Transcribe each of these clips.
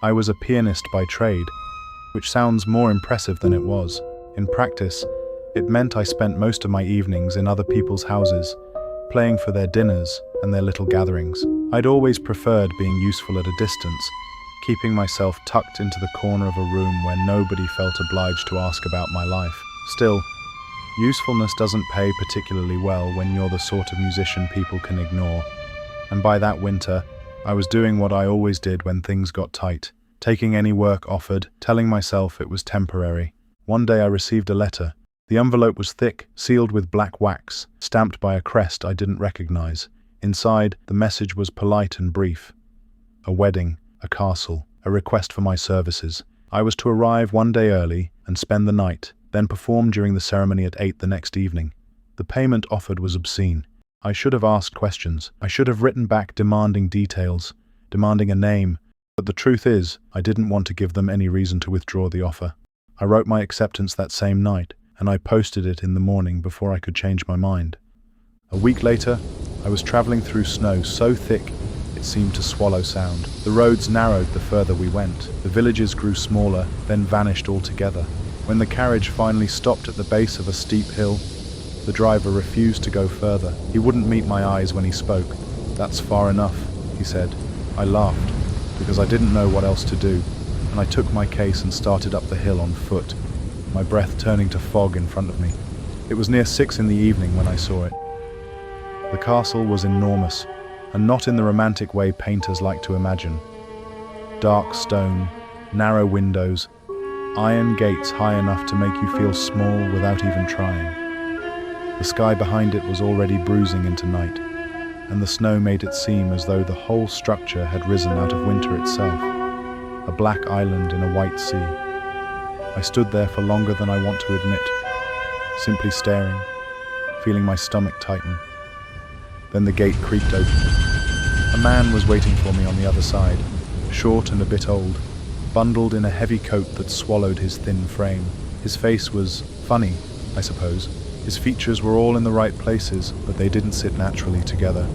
I was a pianist by trade, which sounds more impressive than it was. In practice, it meant I spent most of my evenings in other people's houses, playing for their dinners and their little gatherings. I'd always preferred being useful at a distance, keeping myself tucked into the corner of a room where nobody felt obliged to ask about my life. Still, usefulness doesn't pay particularly well when you're the sort of musician people can ignore. And by that winter, I was doing what I always did when things got tight, taking any work offered, telling myself it was temporary. One day I received a letter. The envelope was thick, sealed with black wax, stamped by a crest I didn't recognize. Inside, the message was polite and brief. A wedding, a castle, a request for my services. I was to arrive one day early and spend the night, then perform during the ceremony at 8 the next evening. The payment offered was obscene. I should have asked questions. I should have written back demanding details, demanding a name. But the truth is, I didn't want to give them any reason to withdraw the offer. I wrote my acceptance that same night, and I posted it in the morning before I could change my mind. A week later, I was traveling through snow so thick it seemed to swallow sound. The roads narrowed the further we went. The villages grew smaller, then vanished altogether. When the carriage finally stopped at the base of a steep hill, the driver refused to go further. He wouldn't meet my eyes when he spoke. "That's far enough," he said. I laughed, because I didn't know what else to do, and I took my case and started up the hill on foot, my breath turning to fog in front of me. It was near 6 in the evening when I saw it. The castle was enormous, and not in the romantic way painters like to imagine. Dark stone, narrow windows, iron gates high enough to make you feel small without even trying. The sky behind it was already bruising into night, and the snow made it seem as though the whole structure had risen out of winter itself, a black island in a white sea. I stood there for longer than I want to admit, simply staring, feeling my stomach tighten. Then the gate creaked open. A man was waiting for me on the other side, short and a bit old, bundled in a heavy coat that swallowed his thin frame. His face was funny, I suppose. His features were all in the right places, but they didn't sit naturally together.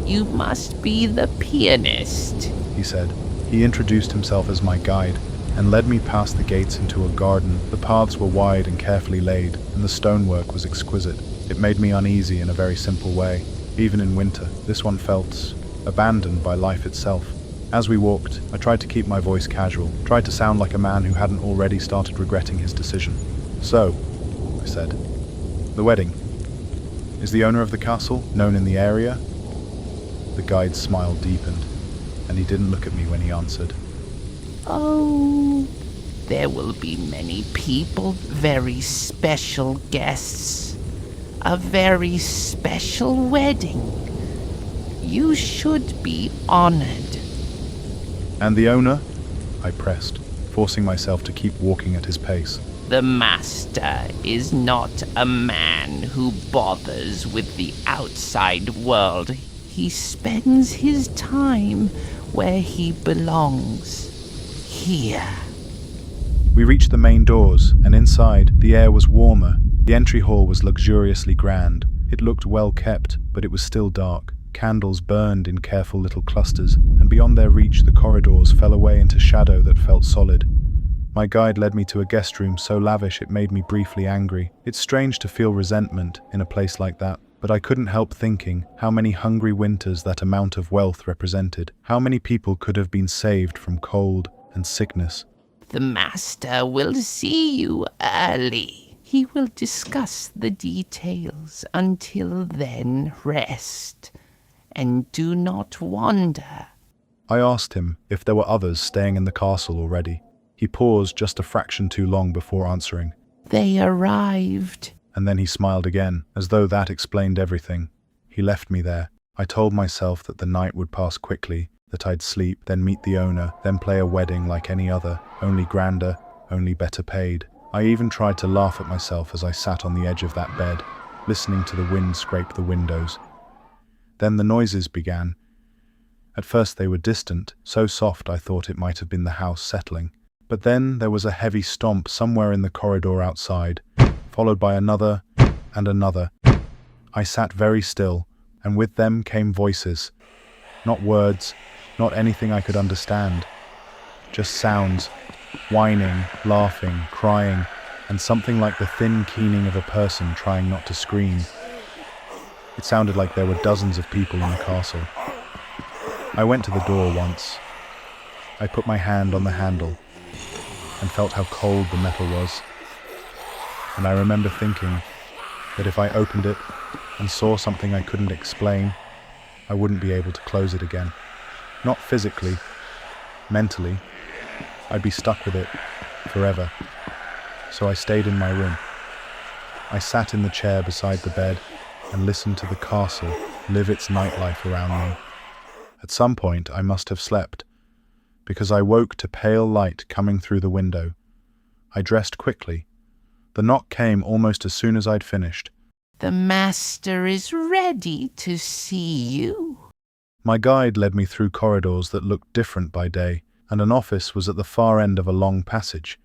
"You must be the pianist," he said. He introduced himself as my guide and led me past the gates into a garden. The paths were wide and carefully laid, and the stonework was exquisite. It made me uneasy in a very simple way. Even in winter, this one felt abandoned by life itself. As we walked, I tried to keep my voice casual, tried to sound like a man who hadn't already started regretting his decision. "So," I said, "the wedding. Is the owner of the castle known in the area?" The guide's smile deepened, and he didn't look at me when he answered. "Oh, there will be many people, very special guests. A very special wedding. You should be honored." "And the owner?" I pressed, forcing myself to keep walking at his pace. "The master is not a man who bothers with the outside world. He spends his time where he belongs. Here." We reached the main doors, and inside, the air was warmer. The entry hall was luxuriously grand. It looked well kept, but it was still dark. Candles burned in careful little clusters, and beyond their reach the corridors fell away into shadow that felt solid. My guide led me to a guest room so lavish it made me briefly angry. It's strange to feel resentment in a place like that, but I couldn't help thinking how many hungry winters that amount of wealth represented. How many people could have been saved from cold and sickness. "The master will see you early. He will discuss the details. Until then, rest, and do not wander." I asked him if there were others staying in the castle already. He paused just a fraction too long before answering. "They arrived." And then he smiled again, as though that explained everything. He left me there. I told myself that the night would pass quickly, that I'd sleep, then meet the owner, then play a wedding like any other, only grander, only better paid. I even tried to laugh at myself as I sat on the edge of that bed, listening to the wind scrape the windows. Then the noises began. At first they were distant, so soft I thought it might have been the house settling. But then there was a heavy stomp somewhere in the corridor outside, followed by another and another. I sat very still, and with them came voices. Not words, not anything I could understand. just sounds, whining, laughing, crying, and something like the thin keening of a person trying not to scream. It sounded like there were dozens of people in the castle. I went to the door once. I put my hand on the handle and felt how cold the metal was. And I remember thinking that if I opened it and saw something I couldn't explain, I wouldn't be able to close it again. Not physically, mentally. I'd be stuck with it forever. So I stayed in my room. I sat in the chair beside the bed and listened to the castle live its nightlife around me. At some point, I must have slept, because I woke to pale light coming through the window. I dressed quickly. The knock came almost as soon as I'd finished. The master is ready to see you. My guide led me through corridors that looked different by day, and an office was at the far end of a long passage.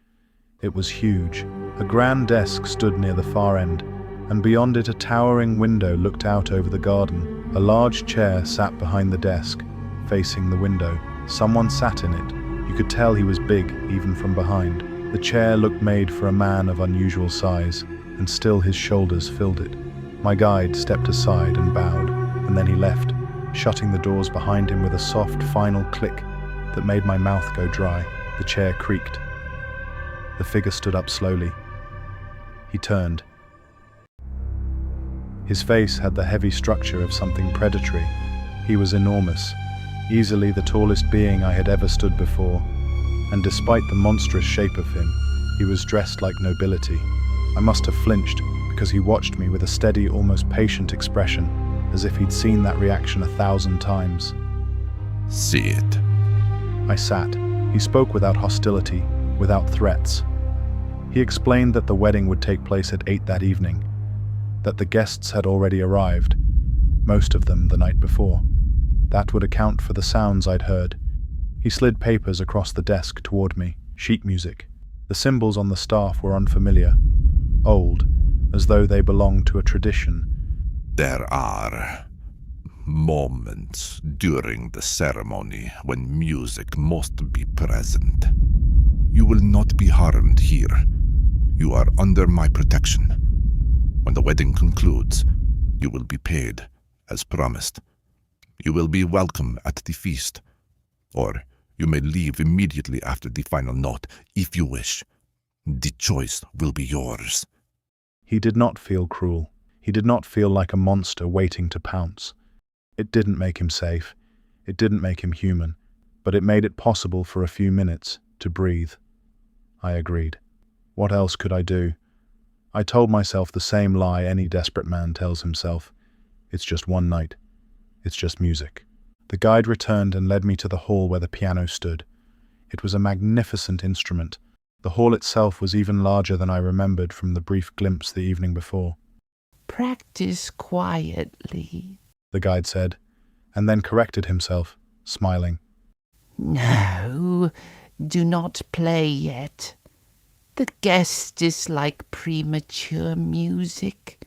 It was huge. A grand desk stood near the far end, and beyond it a towering window looked out over the garden. A large chair sat behind the desk, facing the window. Someone sat in it. You could tell he was big, even from behind. The chair looked made for a man of unusual size, and still his shoulders filled it. My guide stepped aside and bowed, and then he left, shutting the doors behind him with a soft, final click that made my mouth go dry. The chair creaked. The figure stood up slowly. He turned. His face had the heavy structure of something predatory. He was enormous, easily the tallest being I had ever stood before, and despite the monstrous shape of him, he was dressed like nobility. I must have flinched, because he watched me with a steady, almost patient expression, as if he'd seen that reaction 1,000 times. See it. I sat. He spoke without hostility, without threats. He explained that the wedding would take place at 8 that evening, that the guests had already arrived, most of them the night before. That would account for the sounds I'd heard. He slid papers across the desk toward me, sheet music. The symbols on the staff were unfamiliar, old, as though they belonged to a tradition. There are moments during the ceremony when music must be present. You will not be harmed here. You are under my protection. When the wedding concludes, you will be paid, as promised. You will be welcome at the feast, or you may leave immediately after the final note, if you wish. The choice will be yours. He did not feel cruel. He did not feel like a monster waiting to pounce. It didn't make him safe. It didn't make him human, but it made it possible for a few minutes to breathe. I agreed. What else could I do? I told myself the same lie any desperate man tells himself. It's just one night. It's just music. The guide returned and led me to the hall where the piano stood. It was a magnificent instrument. The hall itself was even larger than I remembered from the brief glimpse the evening before. Practice quietly. The guide said, and then corrected himself, smiling. No, do not play yet. The guests dislike premature music.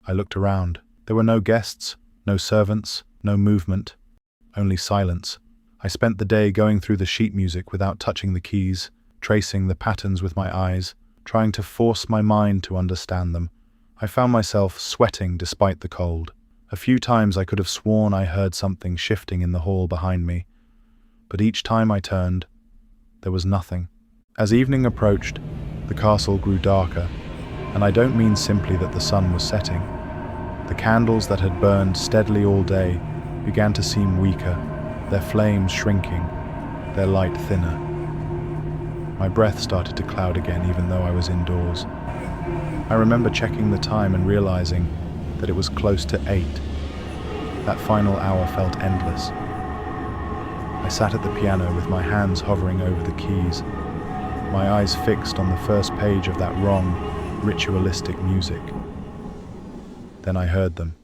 I looked around. There were no guests, no servants, no movement, only silence. I spent the day going through the sheet music without touching the keys, tracing the patterns with my eyes, trying to force my mind to understand them. I found myself sweating despite the cold. A few times I could have sworn I heard something shifting in the hall behind me, but each time I turned, there was nothing. As evening approached, the castle grew darker, and I don't mean simply that the sun was setting. The candles that had burned steadily all day began to seem weaker, their flames shrinking, their light thinner. My breath started to cloud again even though I was indoors. I remember checking the time and realizing that it was close to 8. That final hour felt endless. I sat at the piano with my hands hovering over the keys, my eyes fixed on the first page of that wrong, ritualistic music. Then I heard them.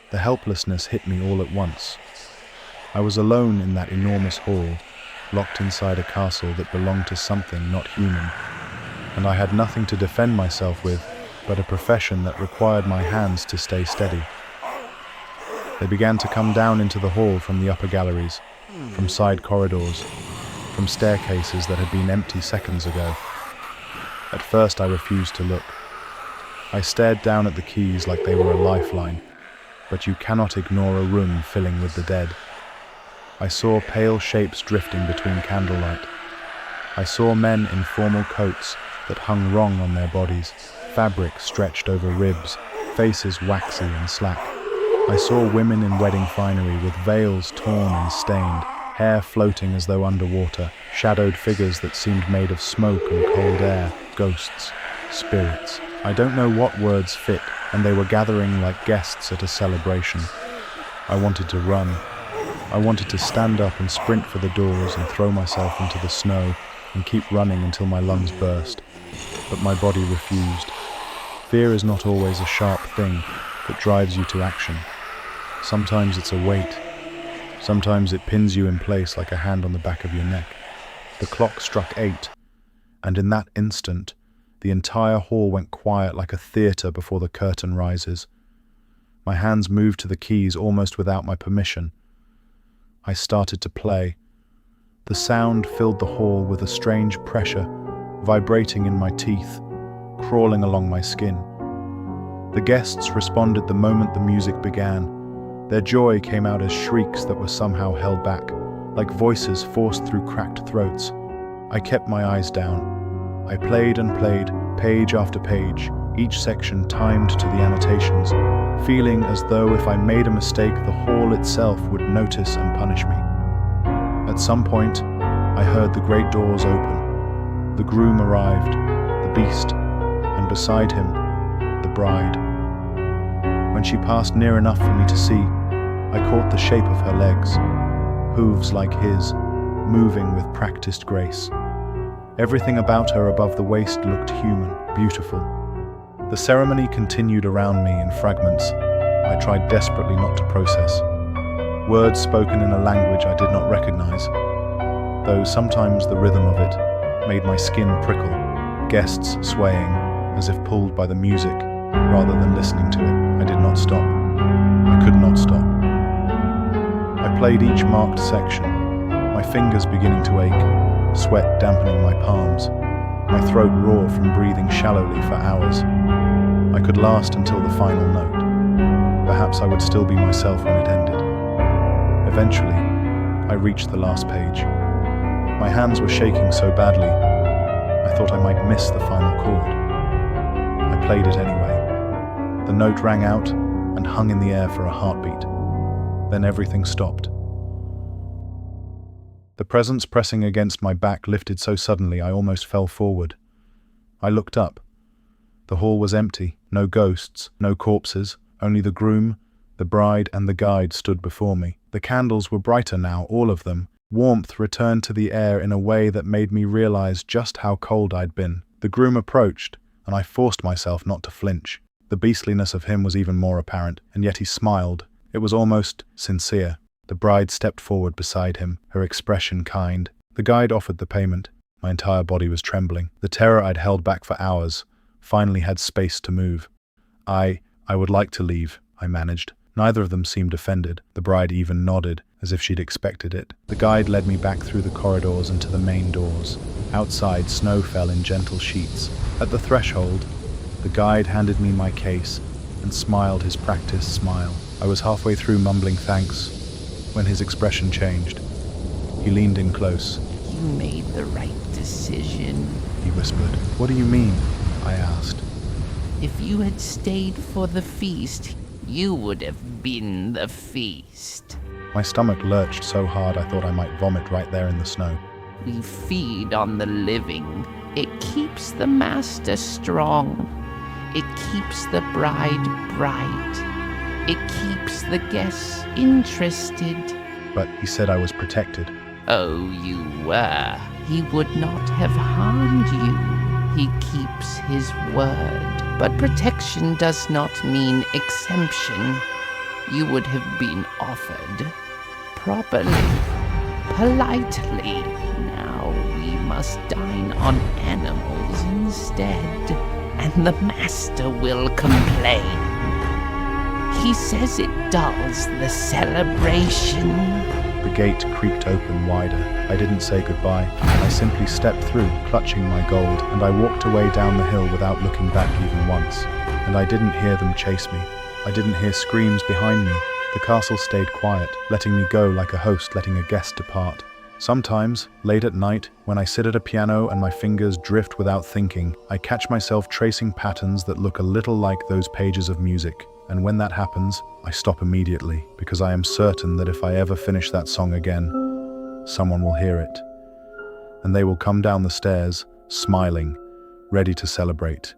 The helplessness hit me all at once. I was alone in that enormous hall, locked inside a castle that belonged to something not human, and I had nothing to defend myself with but a profession that required my hands to stay steady. They began to come down into the hall from the upper galleries, from side corridors. from staircases that had been empty seconds ago. At first I refused to look. I stared down at the keys like they were a lifeline, but you cannot ignore a room filling with the dead. I saw pale shapes drifting between candlelight. I saw men in formal coats that hung wrong on their bodies, fabric stretched over ribs, faces waxy and slack. I saw women in wedding finery with veils torn and stained, hair floating as though underwater, shadowed figures that seemed made of smoke and cold air, ghosts, spirits. I don't know what words fit, and they were gathering like guests at a celebration. I wanted to run. I wanted to stand up and sprint for the doors and throw myself into the snow and keep running until my lungs burst. But my body refused. Fear is not always a sharp thing that drives you to action. Sometimes it's a weight. Sometimes it pins you in place like a hand on the back of your neck. The clock struck 8, and in that instant, the entire hall went quiet like a theatre before the curtain rises. My hands moved to the keys almost without my permission. I started to play. The sound filled the hall with a strange pressure, vibrating in my teeth, crawling along my skin. The guests responded the moment the music began. Their joy came out as shrieks that were somehow held back, like voices forced through cracked throats. I kept my eyes down. I played and played, page after page, each section timed to the annotations, feeling as though if I made a mistake, the hall itself would notice and punish me. At some point, I heard the great doors open. The groom arrived, the beast, and beside him, the bride. When she passed near enough for me to see, I caught the shape of her legs, hooves like his, moving with practiced grace. Everything about her above the waist looked human, beautiful. The ceremony continued around me in fragments. I tried desperately not to process. Words spoken in a language I did not recognize, though sometimes the rhythm of it made my skin prickle, guests swaying as if pulled by the music rather than listening to it. I did not stop. I could not stop. I played each marked section, my fingers beginning to ache, sweat dampening my palms, my throat raw from breathing shallowly for hours. I could last until the final note. Perhaps I would still be myself when it ended. Eventually, I reached the last page. My hands were shaking so badly, I thought I might miss the final chord. I played it anyway. The note rang out and hung in the air for a heartbeat. Then everything stopped. The presence pressing against my back lifted so suddenly I almost fell forward. I looked up. The hall was empty, no ghosts, no corpses, only the groom, the bride, and the guide stood before me. The candles were brighter now, all of them. Warmth returned to the air in a way that made me realize just how cold I'd been. The groom approached, and I forced myself not to flinch. The beastliness of him was even more apparent, and yet he smiled. It was almost sincere. The bride stepped forward beside him, her expression kind. The guide offered the payment. My entire body was trembling. The terror I'd held back for hours finally had space to move. I would like to leave, I managed. Neither of them seemed offended. The bride even nodded, as if she'd expected it. The guide led me back through the corridors and to the main doors. Outside, snow fell in gentle sheets. At the threshold, the guide handed me my case and smiled his practiced smile. I was halfway through mumbling thanks when his expression changed. He leaned in close. You made the right decision. He whispered. What do you mean? I asked. If you had stayed for the feast, you would have been the feast. My stomach lurched so hard I thought I might vomit right there in the snow. We feed on the living. It keeps the master strong. It keeps the bride bright. It keeps the guests interested. But he said I was protected. Oh, you were. He would not have harmed you. He keeps his word. But protection does not mean exemption. You would have been offered properly, politely. Now we must dine on animals instead, and the master will complain. He says it dulls the celebration. The gate creaked open wider. I didn't say goodbye. I simply stepped through, clutching my gold, and I walked away down the hill without looking back even once. And I didn't hear them chase me. I didn't hear screams behind me. The castle stayed quiet, letting me go like a host letting a guest depart. Sometimes, late at night, when I sit at a piano and my fingers drift without thinking, I catch myself tracing patterns that look a little like those pages of music. And when that happens, I stop immediately, because I am certain that if I ever finish that song again, someone will hear it. And they will come down the stairs, smiling, ready to celebrate.